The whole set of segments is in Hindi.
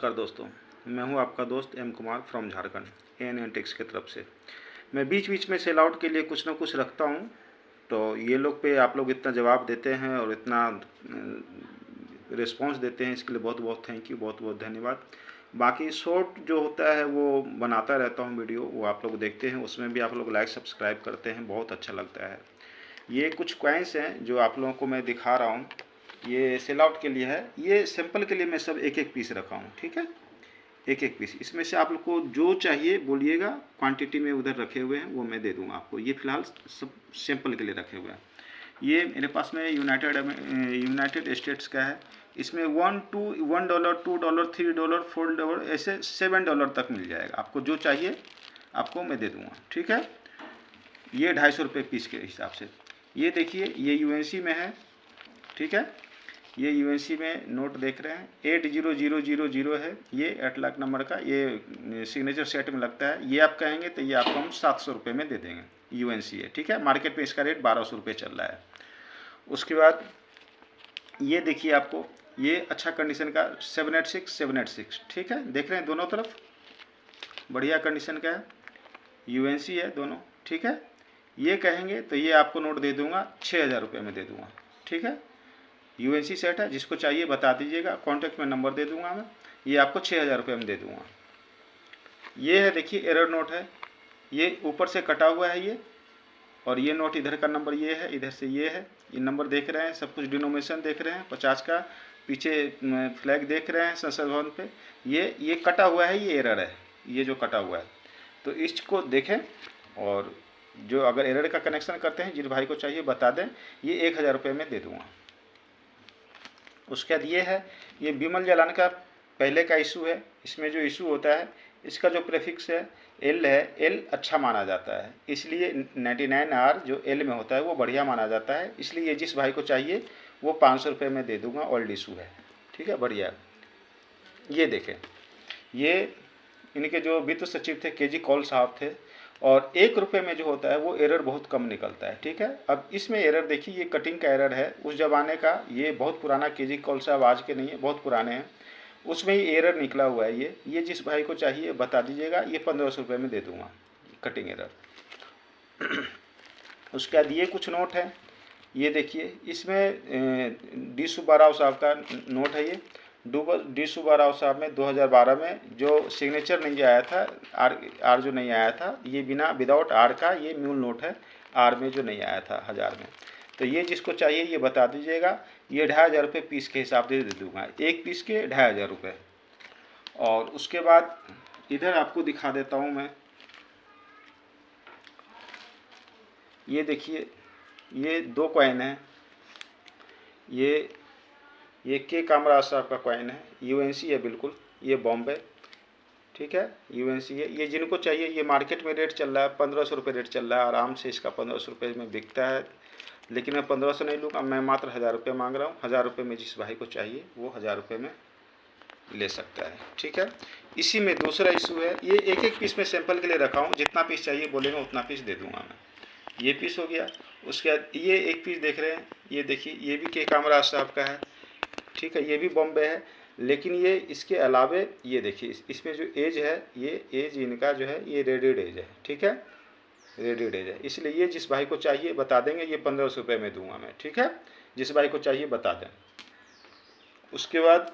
नमस्कार दोस्तों, मैं हूं आपका दोस्त M Kumar from Jharkhand N techs की तरफ से। मैं बीच बीच में सेल आउट के लिए कुछ ना कुछ रखता हूं, तो ये लोग पे आप लोग इतना जवाब देते हैं और इतना रिस्पांस देते हैं, इसके लिए बहुत बहुत थैंक यू, बहुत बहुत धन्यवाद। बाकी शॉर्ट जो होता है वो बनाता रहता हूँ वीडियो, वो आप लोग देखते हैं, उसमें भी आप लोग लाइक सब्सक्राइब करते हैं, बहुत अच्छा लगता है। ये कुछ कॉइन्स हैं जो आप लोगों को मैं दिखा रहा हूँ, ये सेल आउट के लिए है। ये सैंपल के लिए मैं सब एक एक पीस रखा हूँ, ठीक है, एक एक पीस। इसमें से आप लोग को जो चाहिए बोलिएगा, क्वांटिटी में उधर रखे हुए हैं वो मैं दे दूंगा आपको। ये फिलहाल सब सैंपल के लिए रखे हुए हैं। ये मेरे पास में यूनाइटेड स्टेट्स का है। इसमें $1 $2 $3 $4 ऐसे $7 तक मिल जाएगा। आपको जो चाहिए आपको मैं दे दूंगा, ठीक है। ये 250 रुपये पीस के हिसाब से। ये देखिए, ये यूएनसी में है, ठीक है। ये यूएनसी में नोट देख रहे हैं, 80000 है। ये 8 लाख नंबर का, ये सिग्नेचर सेट में लगता है। ये आप कहेंगे तो ये आपको हम 700 रुपये में दे देंगे। यूएनसी है, ठीक है। मार्केट में इसका रेट 1200 रुपये चल रहा है। उसके बाद ये देखिए, आपको ये अच्छा कंडीशन का 786, ठीक है। देख रहे हैं दोनों तरफ बढ़िया कंडीशन का है, यूएनसी है दोनों, ठीक है। ये कहेंगे तो ये आपको नोट दे दूंगा 6000 रुपये में दे दूंगा, ठीक है। यूएनसी सेट है, जिसको चाहिए बता दीजिएगा, कॉन्टैक्ट में नंबर दे दूंगा मैं। ये आपको 6000 रुपये में दे दूंगा। ये है, देखिए एरर नोट है, ये ऊपर से कटा हुआ है ये, और ये नोट इधर का नंबर ये है, इधर से ये है। ये नंबर देख रहे हैं, सब कुछ डिनोमिनेशन देख रहे हैं 50 का, पीछे फ्लैग देख रहे हैं संसद भवन पे। ये कटा हुआ है, ये एरर है, ये जो कटा हुआ है। तो इसको देखें, और जो अगर एरर का कनेक्शन करते हैं, जिस भाई को चाहिए बता दें। ये 1000 रुपये में दे दूँगा। उसके बाद ये है, ये बिमल जालान का पहले का इशू है। इसमें जो इशू होता है, इसका जो प्रेफिक्स है एल है, एल अच्छा माना जाता है, इसलिए 99R जो एल में होता है वो बढ़िया माना जाता है। इसलिए जिस भाई को चाहिए वो 500 रुपये में दे दूंगा। ओल्ड इशू है, ठीक है, बढ़िया। ये देखें, ये इनके जो वित्त सचिव थे केजी कौल साहब थे, और 1 रुपये में जो होता है वो एरर बहुत कम निकलता है, ठीक है। अब इसमें एरर देखिए, ये कटिंग का एरर है उस जमाने का, ये बहुत पुराना, केजी कौल साहब आज के नहीं है, बहुत पुराने हैं, उसमें ही एरर निकला हुआ है। ये जिस भाई को चाहिए बता दीजिएगा, ये 1500 रुपये में दे दूंगा, कटिंग एरर। उसके बाद ये कुछ नोट है, ये देखिए, इसमें डी सुब्बाराव साहब का नोट है। ये डी सुब्बाराव साहब में 2012 में जो सिग्नेचर नहीं आया था, आर जो नहीं आया था, ये विदाउट आर का ये म्यूल नोट है, आर में जो नहीं आया था 1000 में। तो ये जिसको चाहिए ये बता दीजिएगा। ये 2500 रुपये पीस के हिसाब से दे दूंगा, एक पीस के 2500 रुपये। और उसके बाद इधर आपको दिखा देता हूँ मैं, ये देखिए, ये 2 कॉइन है। ये के कामराज साहब का कॉइन है, यूएनसी है बिल्कुल, ये बॉम्बे, ठीक है, यूएनसी है। ये जिनको चाहिए, ये मार्केट में रेट चल रहा है 1500 रुपये रेट चल रहा है, आराम से इसका 1500 रुपये में बिकता है। लेकिन मैं 1500 नहीं लूँगा, मैं मात्र 1000 रुपये मांग रहा हूँ। 1000 रुपये में जिस भाई को चाहिए वो 1000 रुपये में ले सकता है, ठीक है। इसी में दूसरा इशू है, ये एक एक पीस में सैंपल के लिए रखा हूँ, जितना पीस चाहिए बोलेंगे उतना पीस दे दूँगा मैं। ये पीस हो गया। उसके बाद ये एक पीस देख रहे हैं, ये देखिए, ये भी के कामराज साहब का है, ठीक है, ये भी बॉम्बे है। लेकिन ये इसके अलावे ये देखिए, इसमें जो एज है, ये एज इनका जो है ये रेडेड एज है, ठीक है, रेडेड एज है। इसलिए ये जिस भाई को चाहिए बता देंगे, ये 1500 रुपये में दूंगा मैं, ठीक है। जिस भाई को चाहिए बता दें। उसके बाद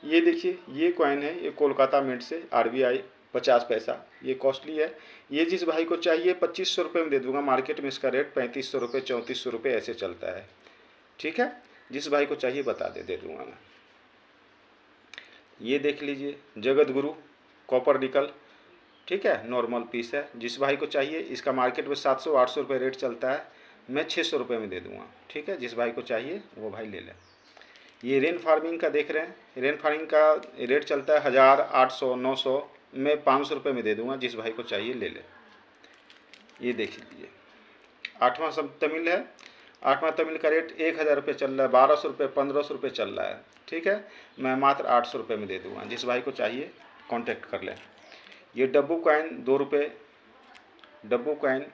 ये देखिए, ये कॉइन है, ये कोलकाता मिंट से, RBI 50 पैसा, ये कॉस्टली है। ये जिस भाई को चाहिए 2500 रुपये में दे दूंगा। मार्केट में इसका रेट 3500 रुपये 3400 रुपये ऐसे चलता है, ठीक है। जिस भाई को चाहिए बता दे दूंगा मैं। ये देख लीजिए, जगत गुरु कॉपर निकल, ठीक है, नॉर्मल पीस है। जिस भाई को चाहिए, इसका मार्केट में 700-800 रुपये रेट चलता है, मैं 600 रुपये में दे दूंगा, ठीक है। जिस भाई को चाहिए वो भाई ले लें। ये रेन फार्मिंग का देख रहे हैं, रेन फार्मिंग का रेट चलता है 1000, 800, 900, मैं 500 रुपये में दे दूंगा। जिस भाई को चाहिए ले लें। ये देख लीजिए, 8वां सब तमिल है, 8वां तमिल का रेट 1000 रुपये चल रहा है, 1200 रुपये 1500 रुपये चल रहा है, ठीक है। मैं मात्र 800 रुपये में दे दूंगा। जिस भाई को चाहिए कांटेक्ट कर लें। ये डब्बू कॉइन 2 रुपये, डब्बू कॉइन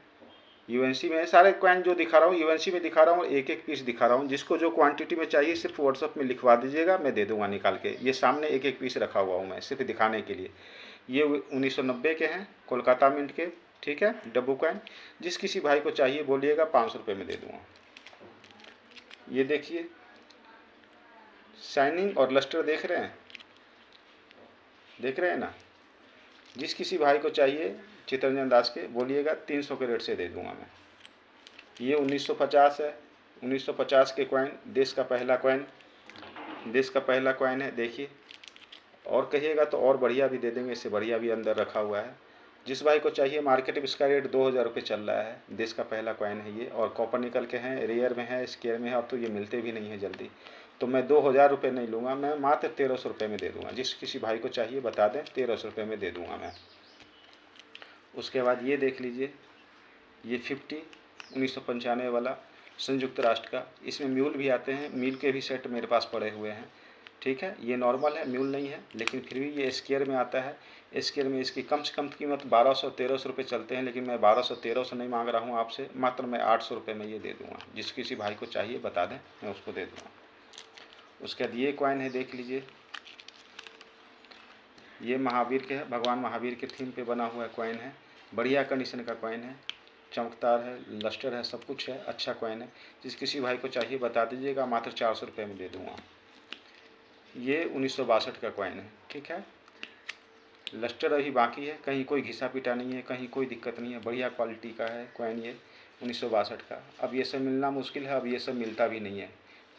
यूएनसी में है। सारे कॉइन जो दिखा रहा हूँ यूएनसी में दिखा रहा हूँ, एक एक पीस दिखा रहा हूँ। जिसको जो क्वांटिटी में चाहिए सिर्फ व्हाट्सअप में लिखवा दीजिएगा, मैं दे दूंगा निकाल के। ये सामने एक एक पीस रखा हुआ हूँ मैं सिर्फ दिखाने के लिए। ये 1990 के हैं, कोलकाता मिंट के, ठीक है, डब्बू कॉइन। जिस किसी भाई को चाहिए बोलिएगा, 500 रुपये में दे दूँगा। ये देखिए शाइनिंग और लस्टर देख रहे हैं, देख रहे हैं ना। जिस किसी भाई को चाहिए चितरंजन दास के बोलिएगा, 300 के रेट से दे दूंगा मैं। ये 1950 है, 1950 के कॉइन, देश का पहला कॉइन, देश का पहला कॉइन है। देखिए, और कहिएगा तो और बढ़िया भी दे देंगे, इससे बढ़िया भी अंदर रखा हुआ है। जिस भाई को चाहिए, मार्केट में इसका रेट 2000 रुपये चल रहा है। देश का पहला कॉइन है ये, और कॉपर निकल के हैं, रेयर में है, स्केयर में है। अब तो ये मिलते भी नहीं है जल्दी, तो मैं 2000 रुपये नहीं लूँगा, मैं मात्र 1300 रुपये में दे दूँगा। जिस किसी भाई को चाहिए बता दें, 1300 रुपये में दे दूँगा मैं। उसके बाद ये देख लीजिए, ये 50 1995 वाला संयुक्त राष्ट्र का। इसमें म्यूल भी आते हैं, म्यूल के भी सेट मेरे पास पड़े हुए हैं, ठीक है। ये नॉर्मल है, म्यूल नहीं है, लेकिन फिर भी ये स्केयर में आता है। स्केयर में इसकी कम से कम कीमत 1200-1300 रुपये चलते हैं, लेकिन मैं 1200-1300 नहीं मांग रहा हूँ आपसे, मात्र मैं 800 रुपये में ये दे दूँगा। जिस किसी भाई को चाहिए बता दें, मैं उसको दे दूँगा। उसके बाद ये कॉइन है, देख लीजिए, ये महावीर के है, भगवान महावीर के थीम पे बना हुआ कॉइन है। बढ़िया कंडीशन का कॉइन है, चमकदार है, लस्टर है, सब कुछ है, अच्छा कॉइन है। जिस किसी भाई को चाहिए बता दीजिएगा, मात्र 400 रुपये में दे दूँगा। ये 1962 का कॉइन है, ठीक है। लस्टर अभी बाकी है, कहीं कोई घिसा पिटा नहीं है, कहीं कोई दिक्कत नहीं है, बढ़िया क्वालिटी का है कॉइन ये 1962 का। अब ये सब मिलना मुश्किल है, अब ये सब मिलता भी नहीं है।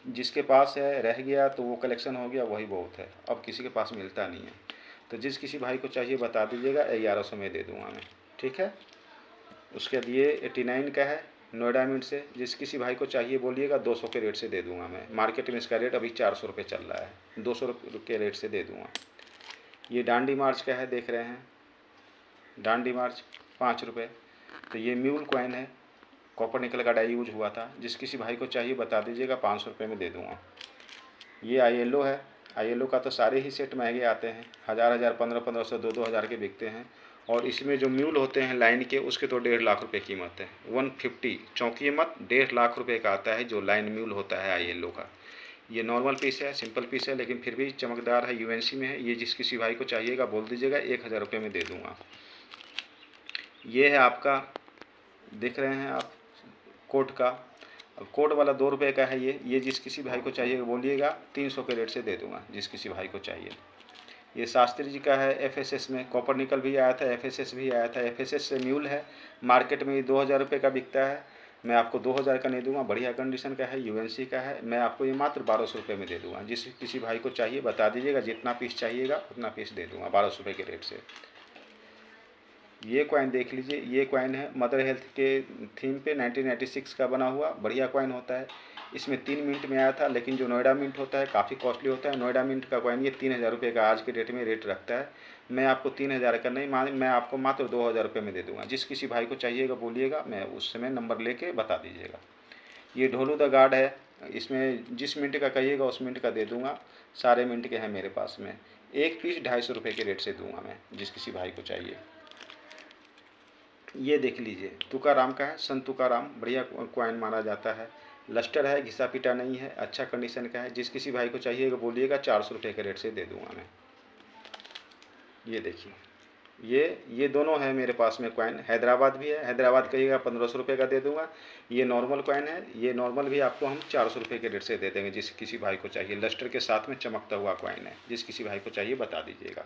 जिसके पास है रह गया तो वो कलेक्शन हो गया, वही बहुत है, अब किसी के पास मिलता नहीं है। तो जिस किसी भाई को चाहिए बता दीजिएगा, 1100 में दे दूँगा मैं, ठीक है। उसके बाद ये 89 का है, नोएडा मिंट से। जिस किसी भाई को चाहिए बोलिएगा, 200 के रेट से दे दूँगा मैं। मार्केट में इसका रेट अभी 400 रुपये चल रहा है, 200 रुपये के रेट से दे दूँगा। ये डांडी मार्च का है, देख रहे हैं, डांडी मार्च 5 रुपये। तो ये म्यूल कॉइन है, कॉपर निकल का डाई यूज हुआ था। जिस किसी भाई को चाहिए बता दीजिएगा, 500 रुपये में दे दूँगा। ये ILO है, ILO का तो सारे ही सेट महंगे आते हैं, 1000 1500 2-2000 के बिकते हैं। और इसमें जो म्यूल होते हैं लाइन के, उसके तो 1.5 लाख रुपए कीमत है। 150, चौंकिए मत, 1.5 लाख रुपए का आता है जो लाइन म्यूल होता है ILO का। ये नॉर्मल पीस है, सिंपल पीस है, लेकिन फिर भी चमकदार है, UNC में है। ये जिस किसी भाई को चाहिएगा बोल दीजिएगा, 1000 रुपये में दे दूँगा। ये है आपका, देख रहे हैं आप, कोट का। अब कोट वाला 2 रुपये का है ये जिस किसी भाई को चाहिए बोलिएगा, 300 के रेट से दे दूँगा जिस किसी भाई को चाहिए। ये शास्त्री जी का है, FSS में, कॉपर निकल भी आया था, FSS भी आया था। FSS से म्यूल है, मार्केट में 2000 रुपये का बिकता है, मैं आपको 2000 का नहीं दूंगा, बढ़िया कंडीशन का है, UNC का है। मैं आपको ये मात्र 1200 रुपये में दे दूंगा। जिस किसी भाई को चाहिए बता दीजिएगा, जितना पीस चाहिएगा उतना पीस दे दूंगा 1200 रुपये के रेट से। ये कॉइन देख लीजिए, ये कॉइन है मदर हेल्थ के थीम पे, 1996 का बना हुआ, बढ़िया कॉइन होता है। इसमें 3 मिनट में आया था, लेकिन जो नोएडा मिंट होता है काफ़ी कॉस्टली होता है। नोएडा मिंट का कॉइन ये 3000 रुपये का आज के डेट में रेट रखता है। मैं आपको 3000 का नहीं, मैं आपको मात्र 2000 रुपये में दे दूंगा। जिस किसी भाई को चाहिएगा बोलिएगा, मैं उस समय नंबर लेके बता दीजिएगा। ये ढोलू द गार्ड है, इसमें जिस मिनट का कहिएगा उस मिनट का दे दूंगा, सारे मिनट के हैं मेरे पास में। एक पीस 250 रुपये के रेट से दूंगा मैं, जिस किसी भाई को चाहिए। ये देख लीजिए, तुकाराम का है, संत तुकाराम, बढ़िया कॉइन माना जाता है। लस्टर है, घिसा पिटा नहीं है, अच्छा कंडीशन का है। जिस किसी भाई को चाहिएगा बोलिएगा, 400 रुपये के रेट से दे दूंगा मैं। ये देखिए, ये दोनों है मेरे पास में कॉइन। हैदराबाद भी है, हैदराबाद कहिएगा 1500 रुपये का दे दूंगा। ये नॉर्मल कॉइन है, ये नॉर्मल भी आपको हम 400 रुपये के रेट से दे देंगे जिस किसी भाई को चाहिए। लस्टर के साथ में चमकता हुआ कॉइन है, जिस किसी भाई को चाहिए बता दीजिएगा।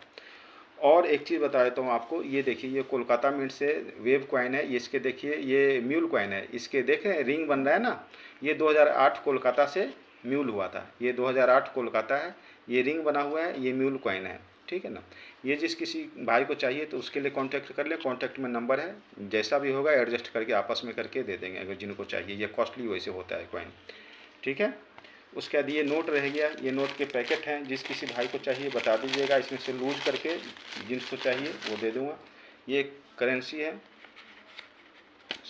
और एक चीज़ बता देता हूँ आपको, ये देखिए, ये कोलकाता मिंट से वेव कॉइन है। इसके देखिए, ये म्यूल कॉइन है, इसके देखें रिंग बन रहा है ना, ये 2008 कोलकाता से म्यूल हुआ था। ये 2008 कोलकाता है, ये रिंग बना हुआ है, ये म्यूल कॉइन है, ठीक है ना। ये जिस किसी भाई को चाहिए तो उसके लिए कांटेक्ट कर ले, कांटेक्ट में नंबर है, जैसा भी होगा एडजस्ट करके आपस में करके दे देंगे अगर जिनको चाहिए। ये कॉस्टली वैसे होता है कॉइन, ठीक है। उसके बाद ये नोट रह गया, ये नोट के पैकेट हैं, जिस किसी भाई को चाहिए बता दीजिएगा, इसमें से लूज करके जिसको चाहिए वो दे दूंगा। ये करेंसी है,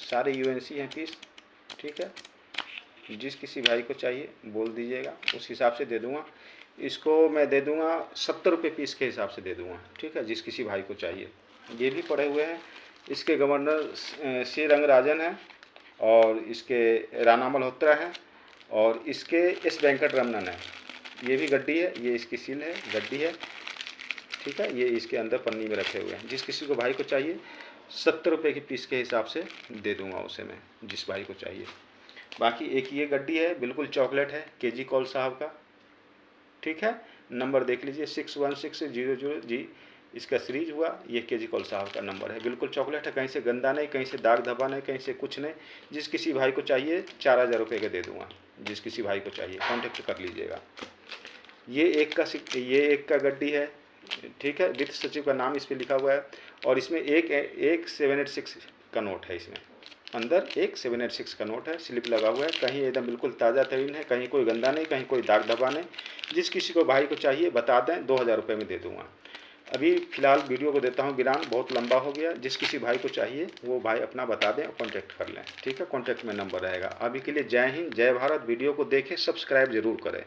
सारे UNC हैं पीस, ठीक है। जिस किसी भाई को चाहिए बोल दीजिएगा, उस हिसाब से दे दूंगा। इसको मैं दे दूंगा 70 रुपये पीस के हिसाब से दे दूंगा, ठीक है, जिस किसी भाई को चाहिए। ये भी पड़े हुए हैं, इसके गवर्नर C रंगराजन है, और इसके राणा मल्होत्रा है, और इसके एस वेंकट रमनन है। ये भी गड्डी है, ये इसकी सील है, गड्डी है, ठीक है। ये इसके अंदर पन्नी में रखे हुए हैं। जिस किसी को भाई को चाहिए 70 रुपये की पीस के हिसाब से दे दूंगा उसे मैं, जिस भाई को चाहिए। बाकी एक ये गड्डी है, बिल्कुल चॉकलेट है, केजी कौल साहब का, ठीक है। नंबर देख लीजिए 616000G इसका सीरीज हुआ। ये केजी कौल साहब का नंबर है, बिल्कुल चॉकलेट है, कहीं से गंदा नहीं, कहीं से दाग धब्बा नहीं, कहीं से कुछ नहीं। जिस किसी भाई को चाहिए 4000 रुपये का दे दूंगा, जिस किसी भाई को चाहिए कॉन्टेक्ट कर लीजिएगा। ये एक का गड्डी है, ठीक है, वित्त सचिव का नाम इस पर लिखा हुआ है, और इसमें एक 786 का नोट है, इसमें अंदर एक 786 का नोट है, स्लिप लगा हुआ है, कहीं एकदम बिल्कुल ताज़ा तरीन है, कहीं कोई गंदा नहीं, कहीं कोई दाग धब्बा नहीं। जिस किसी को भाई को चाहिए बता दें, 2000 रुपये में दे दूंगा। अभी फ़िलहाल वीडियो को देता हूँ विराम, बहुत लंबा हो गया। जिस किसी भाई को चाहिए वो भाई अपना बता दें और कॉन्टैक्ट कर लें, ठीक है। कॉन्टैक्ट में नंबर रहेगा। अभी के लिए जय हिंद, जय भारत। वीडियो को देखें, सब्सक्राइब जरूर करें।